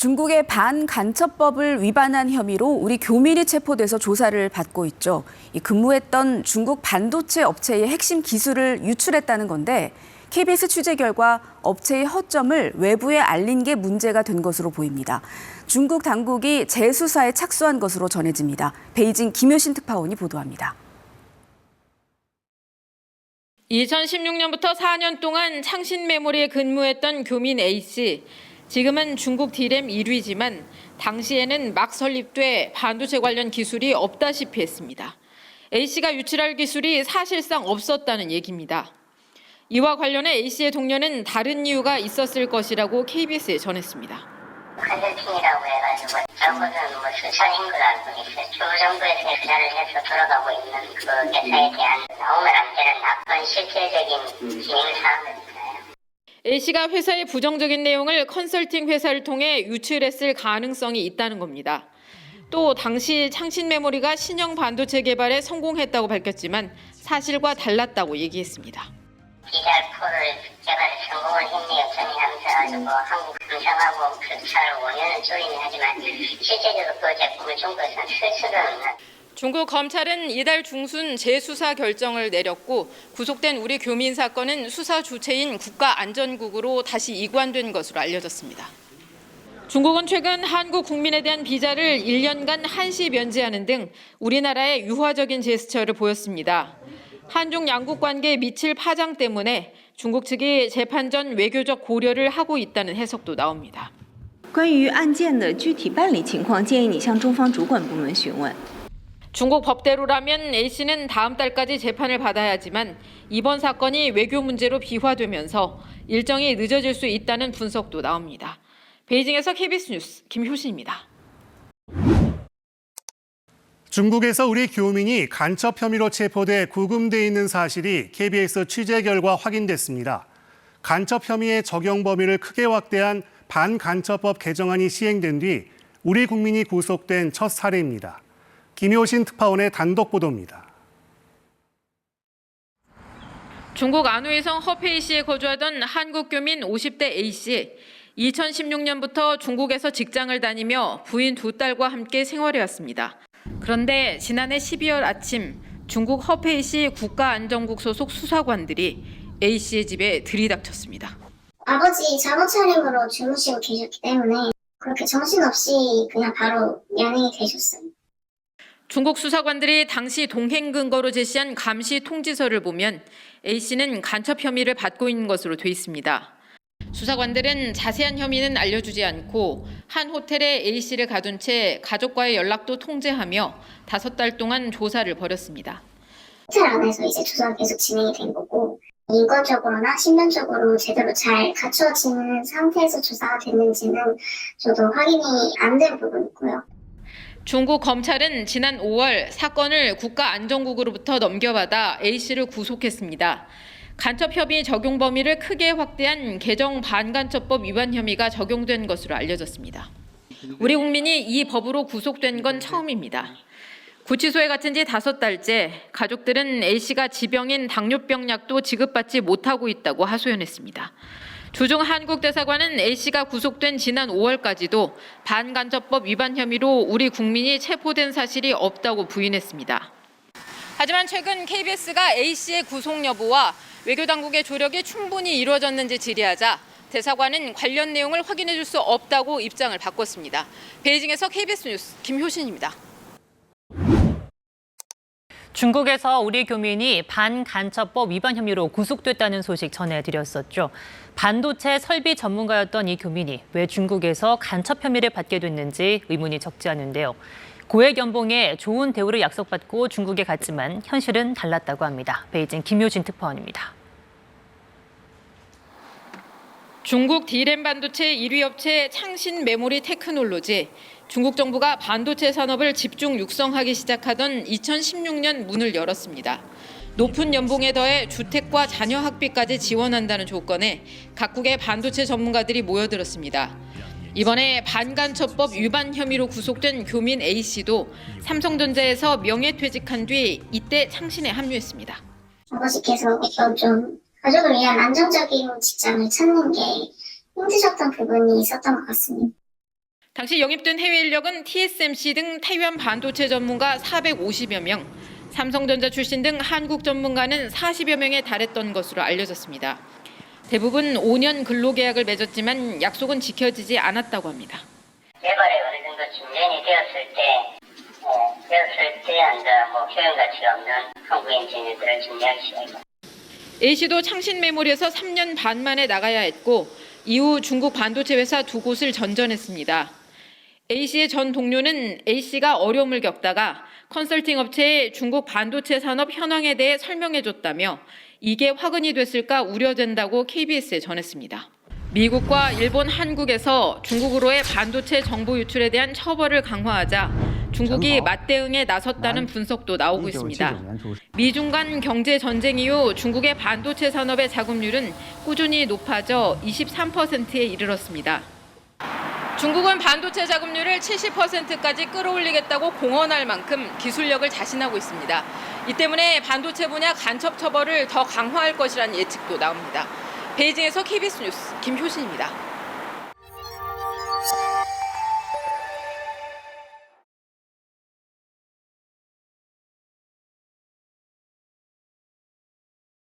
중국의 반간첩법을 위반한 혐의로 우리 교민이 체포돼서 조사를 받고 있죠. 근무했던 중국 반도체 업체의 핵심 기술을 유출했다는 건데 KBS 취재 결과 업체의 허점을 외부에 알린 게 문제가 된 것으로 보입니다. 중국 당국이 재수사에 착수한 것으로 전해집니다. 베이징 김효신 특파원이 보도합니다. 2016년부터 4년 동안 창신메모리에 근무했던 교민 A씨. 지금은 중국 D램 1위지만 당시에는 막 설립돼 반도체 관련 기술이 없다시피 했습니다. A씨가 유출할 기술이 사실상 없었다는 얘기입니다. 이와 관련해 A씨의 동료는 다른 이유가 있었을 것이라고 KBS에 전했습니다. 컨설팅이라고 해가지고 저것은 수천 인구를 알고 있어요. 주정부에서 투자를 해서 돌아가고 있는 그 회사에 대한 나오면 안 되는 나쁜 실질적인 진행 사항들이잖아요. A씨가 회사의 부정적인 내용을 컨설팅 회사를 통해 유출했을 가능성이 있다는 겁니다. 또 당시 창신메모리가 신형 반도체 개발에 성공했다고 밝혔지만 사실과 달랐다고 얘기했습니다. DDR4를 개발에 성공을 했네요. 전이하면서 한국 삼성하고 교차를 5년은 조인을 하지만 실제적으로 그 제품을 중국에서는 쓸 수가 없는. 중국 검찰은 이달 중순 재수사 결정을 내렸고 구속된 우리 교민 사건은 수사 주체인 국가안전국으로 다시 이관된 것으로 알려졌습니다. 중국은 최근 한국 국민에 대한 비자를 1년간 한시 면제하는 등 우리나라의 유화적인 제스처를 보였습니다. 한중 양국 관계에 미칠 파장 때문에 중국 측이 재판 전 외교적 고려를 하고 있다는 해석도 나옵니다. 关于案件的具体办理情况，建议你向中方主管部门询问。 중국 법대로라면 A씨는 다음 달까지 재판을 받아야 하지만 이번 사건이 외교 문제로 비화되면서 일정이 늦어질 수 있다는 분석도 나옵니다. 베이징에서 KBS 뉴스 김효신입니다. 중국에서 우리 교민이 간첩 혐의로 체포돼 구금돼 있는 사실이 KBS 취재 결과 확인됐습니다. 간첩 혐의의 적용 범위를 크게 확대한 반간첩법 개정안이 시행된 뒤 우리 국민이 구속된 첫 사례입니다. 김효신 특파원의 단독 보도입니다. 중국 안후이성 허페이시에 거주하던 한국 교민 50대 A씨. 2016년부터 중국에서 직장을 다니며 부인 두 딸과 함께 생활해왔습니다. 그런데 지난해 12월 아침 중국 허페이시 국가안전국 소속 수사관들이 A씨의 집에 들이닥쳤습니다. 아버지 잘못 차림으로 주무시고 계셨기 때문에 그렇게 정신없이 그냥 바로 연행이 되셨어요. 중국 수사관들이 당시 동행 근거로 제시한 감시 통지서를 보면 A씨는 간첩 혐의를 받고 있는 것으로 돼 있습니다. 수사관들은 자세한 혐의는 알려주지 않고 한 호텔에 A씨를 가둔 채 가족과의 연락도 통제하며 5달 동안 조사를 벌였습니다. 호텔 안에서 이제 조사가 계속 진행이 된 거고 인권적으로나 신변적으로 제대로 잘 갖춰진 상태에서 조사가 됐는지는 저도 확인이 안 된 부분이고요. 중국 검찰은 지난 5월 사건을 국가안전국으로부터 넘겨받아 A씨를 구속했습니다. 간첩 협의 적용 범위를 크게 확대한 개정 반간첩법 위반 혐의가 적용된 것으로 알려졌습니다. 우리 국민이 이 법으로 구속된 건 처음입니다. 구치소에 갇힌 지 5달째 가족들은 A씨가 지병인 당뇨병 약도 지급받지 못하고 있다고 하소연했습니다. 주중 한국 대사관은 A씨가 구속된 지난 5월까지도 반간첩법 위반 혐의로 우리 국민이 체포된 사실이 없다고 부인했습니다. 하지만 최근 KBS가 A씨의 구속 여부와 외교당국의 조력이 충분히 이루어졌는지 질의하자 대사관은 관련 내용을 확인해 줄 수 없다고 입장을 바꿨습니다. 베이징에서 KBS 뉴스 김효신입니다. 중국에서 우리 교민이 반간첩법 위반 혐의로 구속됐다는 소식 전해드렸었죠. 반도체 설비 전문가였던 이 교민이 왜 중국에서 간첩 혐의를 받게 됐는지 의문이 적지 않은데요. 고액 연봉에 좋은 대우를 약속받고 중국에 갔지만 현실은 달랐다고 합니다. 베이징 김효진 특파원입니다. 중국 D램 반도체 1위 업체 창신메모리 테크놀로지. 중국 정부가 반도체 산업을 집중 육성하기 시작하던 2016년 문을 열었습니다. 높은 연봉에 더해 주택과 자녀 학비까지 지원한다는 조건에 각국의 반도체 전문가들이 모여들었습니다. 이번에 반간첩법 위반 혐의로 구속된 교민 A씨도 삼성전자에서 명예퇴직한 뒤 이때 창신에 합류했습니다. 아버지께서 좀 가족을 위한 안정적인 직장을 찾는 게 힘드셨던 부분이 있었던 것 같습니다. 당시 영입된 해외 인력은 TSMC 등 타이완 반도체 전문가 450여 명, 삼성전자 출신 등 한국 전문가는 40여 명에 달했던 것으로 알려졌습니다. 대부분 5년 근로계약을 맺었지만 약속은 지켜지지 않았다고 합니다. 개발에 어느 정도 진전이 되었을 때 효용 가치가 없는 한국인 진입들을 준비하기 시작합니다. A씨도 창신 메모리에서 3년 반 만에 나가야 했고 이후 중국 반도체 회사 2곳을 전전했습니다. A씨의 전 동료는 A씨가 어려움을 겪다가 컨설팅 업체에 중국 반도체 산업 현황에 대해 설명해줬다며 이게 화근이 됐을까 우려된다고 KBS에 전했습니다. 미국과 일본, 한국에서 중국으로의 반도체 정보 유출에 대한 처벌을 강화하자 중국이 맞대응에 나섰다는 분석도 나오고 있습니다. 미중 간 경제 전쟁 이후 중국의 반도체 산업의 자금률은 꾸준히 높아져 23%에 이르렀습니다. 중국은 반도체 자금률을 70%까지 끌어올리겠다고 공언할 만큼 기술력을 자신하고 있습니다. 이 때문에 반도체 분야 간첩 처벌을 더 강화할 것이라는 예측도 나옵니다. 베이징에서 KBS 뉴스 김효신입니다.